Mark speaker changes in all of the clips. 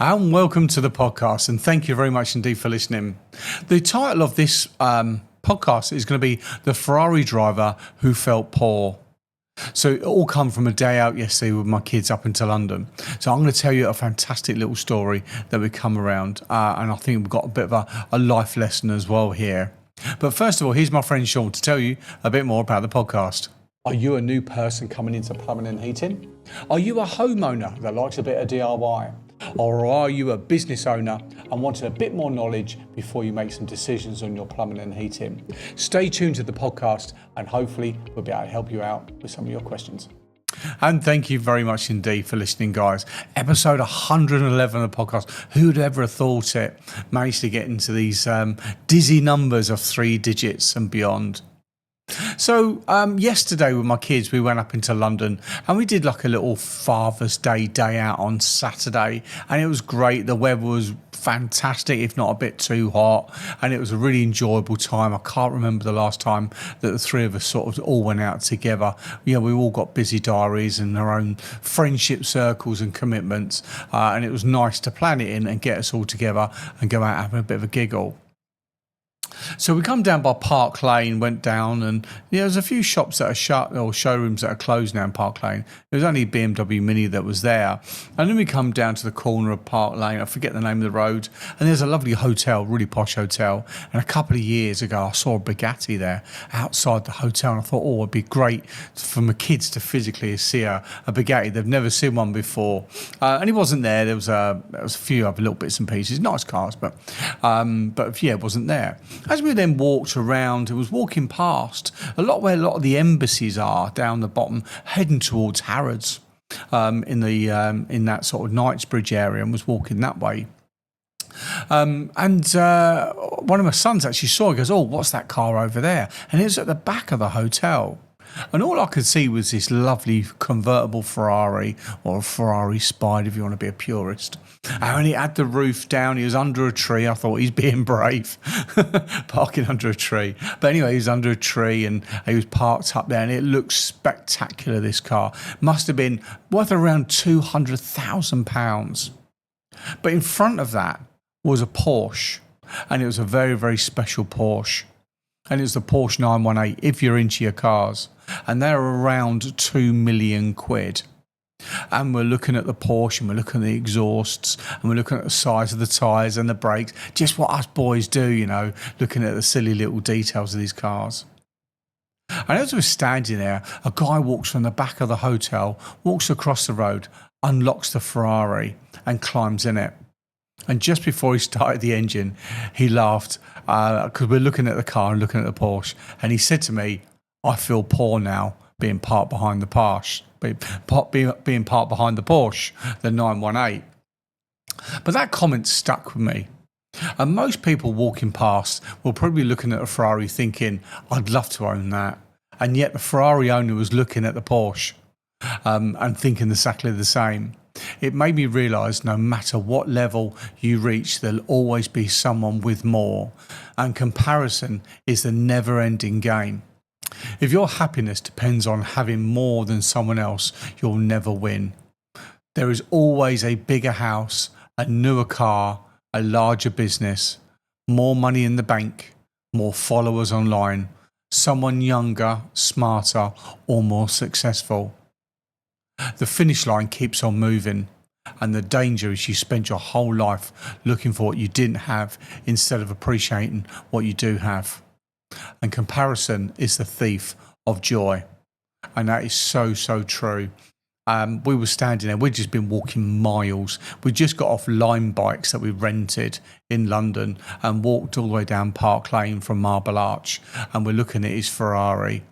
Speaker 1: And welcome to the podcast, and thank you very much indeed for listening. The title of this podcast is going to be The Ferrari Driver Who Felt Poor. So it all come from a day out yesterday with my kids up into London. So I'm going to tell you a fantastic little story that we come around, and I think we've got a bit of a life lesson as well here. But first of all, here's my friend Sean to tell you a bit more about the podcast. Are you a new person coming into plumbing and heating? Are you a homeowner that likes a bit of DIY? Or are you a business owner and wanted a bit more knowledge before you make some decisions on your plumbing and heating? Stay tuned to the podcast and hopefully we'll be able to help you out with some of your questions. And thank you very much indeed for listening, guys. Episode 111 of the podcast. Who'd ever have thought it? Managed to get into these dizzy numbers of 3 digits and beyond. So yesterday with my kids, we went up into London and we did like a little Father's Day out on Saturday, and it was great. The weather was fantastic, if not a bit too hot, and it was a really enjoyable time. I can't remember the last time that the three of us sort of all went out together. You know, we all got busy diaries and our own friendship circles and commitments, and it was nice to plan it in and get us all together and go out having a bit of a giggle. So we come down by Park Lane, went down, and there's a few shops that are shut or showrooms that are closed now in Park Lane. There was only a BMW Mini that was there. And then we come down to the corner of Park Lane, I forget the name of the road, and there's a lovely hotel, really posh hotel. And a couple of years ago, I saw a Bugatti there outside the hotel, and I thought, it'd be great for my kids to physically see a Bugatti. They've never seen one before. And he wasn't there. There was a few other little bits and pieces, nice cars, but yeah, it wasn't there. As we then walked around, it was walking past a lot where a lot of the embassies are down the bottom, heading towards Harrods in that sort of Knightsbridge area, and was walking that way. And one of my sons actually saw it, goes, "Oh, what's that car over there?" And it was at the back of the hotel. And all I could see was this lovely convertible Ferrari, or a Ferrari Spider if you want to be a purist. And he had the roof down. He was under a tree. I thought, he's being brave, parking under a tree. But anyway, he was under a tree and he was parked up there, and it looked spectacular, this car. Must have been worth around £200,000. But in front of that was a Porsche, and it was a very, very special Porsche. And it's the Porsche 918, if you're into your cars. And they're around £2 million. And we're looking at the Porsche, and we're looking at the exhausts, and we're looking at the size of the tyres and the brakes. Just what us boys do, you know, looking at the silly little details of these cars. And as we're standing there, a guy walks from the back of the hotel, walks across the road, unlocks the Ferrari and climbs in it. And just before he started the engine, he laughed because we're looking at the car and looking at the Porsche. And he said to me, "I feel poor now being parked behind the Porsche, being parked behind the Porsche, the 918." But that comment stuck with me. And most people walking past will probably be looking at a Ferrari thinking, "I'd love to own that." And yet the Ferrari owner was looking at the Porsche and thinking exactly the same. It made me realise no matter what level you reach, there'll always be someone with more. And comparison is the never-ending game. If your happiness depends on having more than someone else, you'll never win. There is always a bigger house, a newer car, a larger business, more money in the bank, more followers online, someone younger, smarter, or more successful. The finish line keeps on moving, and the danger is you spend your whole life looking for what you didn't have instead of appreciating what you do have. And comparison is the thief of joy. And that is so, so true. We were standing there, we'd just been walking miles. We just got off Lime bikes that we rented in London and walked all the way down Park Lane from Marble Arch, and we're looking at his Ferrari.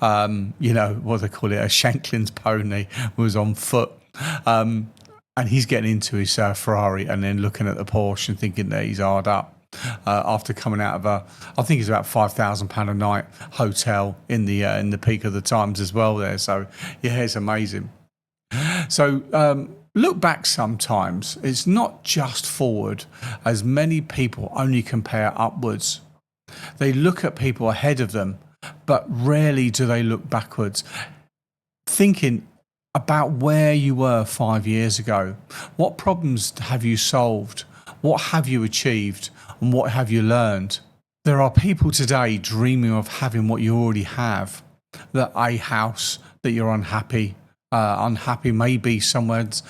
Speaker 1: You know, what they call it, a Shanklin's pony, was on foot. And he's getting into his Ferrari and then looking at the Porsche and thinking that he's hard up. After coming out of I think it's about £5,000 a night hotel in the peak of the times as well there. So yeah, it's amazing. So look back sometimes. It's not just forward, as many people only compare upwards. They look at people ahead of them, but rarely do they look backwards, thinking about where you were 5 years ago. What problems have you solved? What have you achieved? And what have you learned? There are people today dreaming of having what you already have. That a house that you're unhappy. Unhappy may be someone's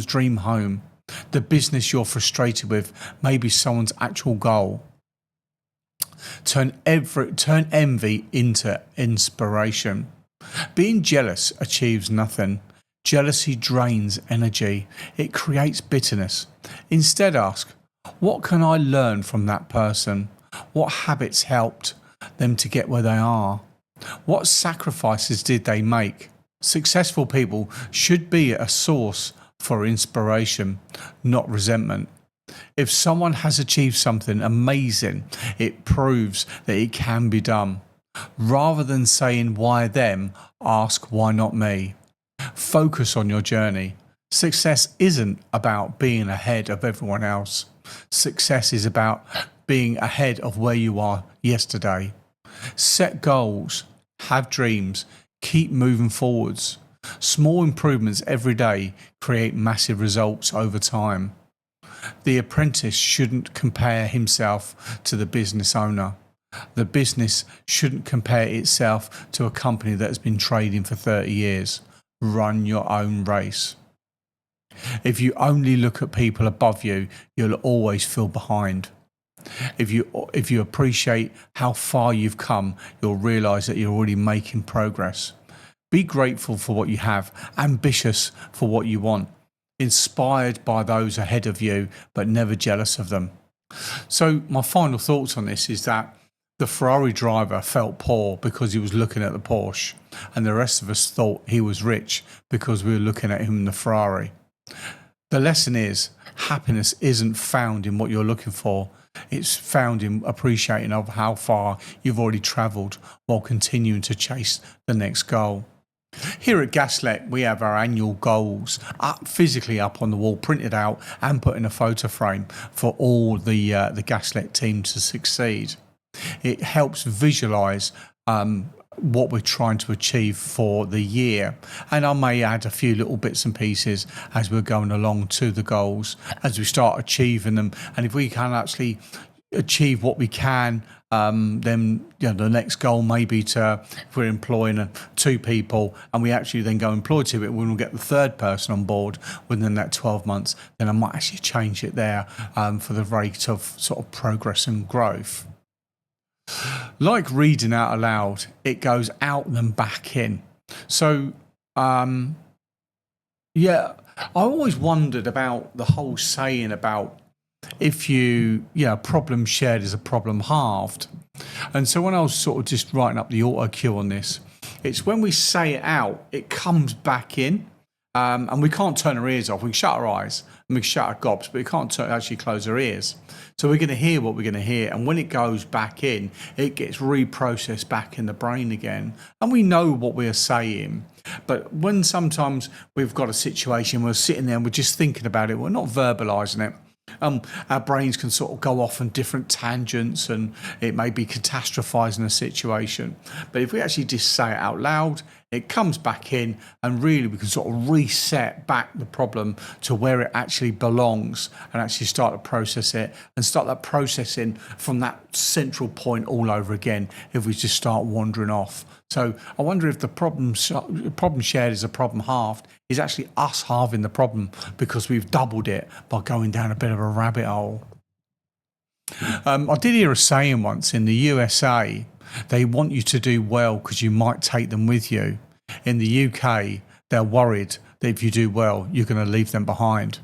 Speaker 1: dream home. The business you're frustrated with may be someone's actual goal. Turn envy into inspiration. Being jealous achieves nothing. Jealousy drains energy. It creates bitterness. Instead, ask, what can I learn from that person? What habits helped them to get where they are? What sacrifices did they make? Successful people should be a source for inspiration, not resentment. If someone has achieved something amazing, it proves that it can be done. Rather than saying why them, ask why not me. Focus on your journey. Success isn't about being ahead of everyone else. Success is about being ahead of where you are yesterday. Set goals, have dreams, keep moving forwards. Small improvements every day create massive results over time. The apprentice shouldn't compare himself to the business owner. The business shouldn't compare itself to a company that has been trading for 30 years. Run your own race. If you only look at people above you, you'll always feel behind. If you appreciate how far you've come, you'll realise that you're already making progress. Be grateful for what you have, ambitious for what you want, inspired by those ahead of you, but never jealous of them. So my final thoughts on this is that the Ferrari driver felt poor because he was looking at the Porsche, and the rest of us thought he was rich because we were looking at him in the Ferrari. The lesson is, happiness isn't found in what you're looking for. It's found in appreciating of how far you've already travelled while continuing to chase the next goal. Here at Gaslec, we have our annual goals physically up on the wall, printed out and put in a photo frame for all the Gaslec team to succeed. It helps visualise what we're trying to achieve for the year, and I may add a few little bits and pieces as we're going along to the goals as we start achieving them. And if we can actually achieve what we can, then the next goal may be to, if we're employing 2 people and we actually then go employ 2 people, when we get the 3rd person on board within that 12 months, then I might actually change it there for the rate of sort of progress and growth. Like reading out aloud, it goes out and then back in. So, I always wondered about the whole saying about if problem shared is a problem halved. And so when I was sort of just writing up the auto cue on this, it's when we say it out, it comes back in. And we can't turn our ears off. We can shut our eyes and we can shut our gobs, but we can't actually close our ears. So we're going to hear what we're going to hear. And when it goes back in, it gets reprocessed back in the brain again. And we know what we're saying. But when sometimes we've got a situation, we're sitting there and we're just thinking about it, we're not verbalising it. Our brains can sort of go off on different tangents and it may be catastrophising a situation. But if we actually just say it out loud, it comes back in and really we can sort of reset back the problem to where it actually belongs and actually start to process it and start that processing from that central point all over again if we just start wandering off. So I wonder if the problem shared is a problem halved is actually us halving the problem because we've doubled it by going down a bit of a rabbit hole. I did hear a saying once in the USA, they want you to do well because you might take them with you. In the UK, they're worried that if you do well, you're going to leave them behind.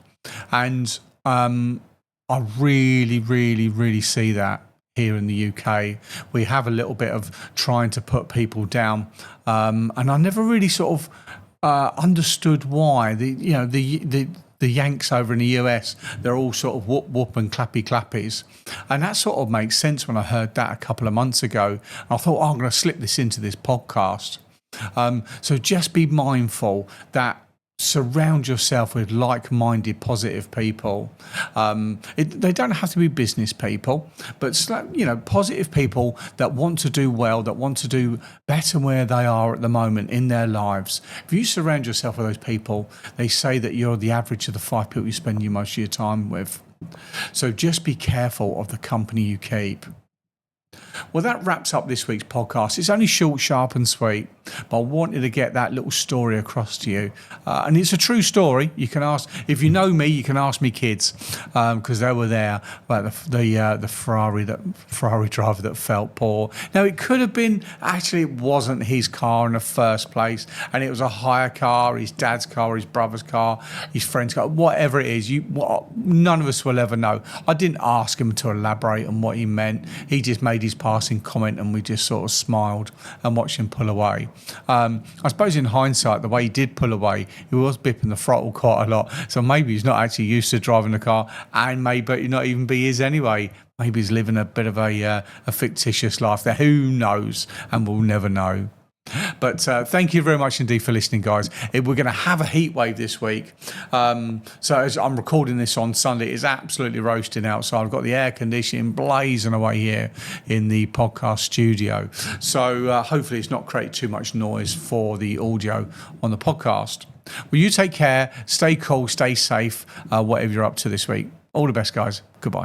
Speaker 1: And I really, really, really see that here in the UK. We have a little bit of trying to put people down. And I never really sort of understood why. The Yanks over in the US, they're all sort of whoop whoop and clappy clappies. And that sort of makes sense when I heard that a couple of months ago. I thought, I'm going to slip this into this podcast. So just be mindful that surround yourself with like-minded, positive people. They don't have to be business people, but positive people that want to do well, that want to do better where they are at the moment in their lives. If you surround yourself with those people, they say that you're the average of the 5 people you spend most of your time with. So just be careful of the company you keep. Well, that wraps up this week's podcast. It's only short, sharp and sweet, but I wanted to get that little story across to you. And it's a true story. You can ask, if you know me, you can ask me kids, because they were there, about the Ferrari driver that felt poor. Now, it could have been, actually, it wasn't his car in the first place, and it was a hire car, his dad's car, his brother's car, his friend's car, whatever it is. None of us will ever know. I didn't ask him to elaborate on what he meant. He just made his passing comment, and we just sort of smiled and watched him pull away. I suppose in hindsight, the way he did pull away, he was bipping the throttle quite a lot. So maybe he's not actually used to driving the car, and maybe not even be his anyway. Maybe he's living a bit of a fictitious life there. Who knows? And we'll never know. But thank you very much indeed for listening, guys. We're going to have a heat wave this week. So as I'm recording this on Sunday, it's absolutely roasting outside. I've got the air conditioning blazing away here in the podcast studio. So hopefully it's not created too much noise for the audio on the podcast. Well, you take care, stay cool, stay safe, whatever you're up to this week. All the best, guys. Goodbye.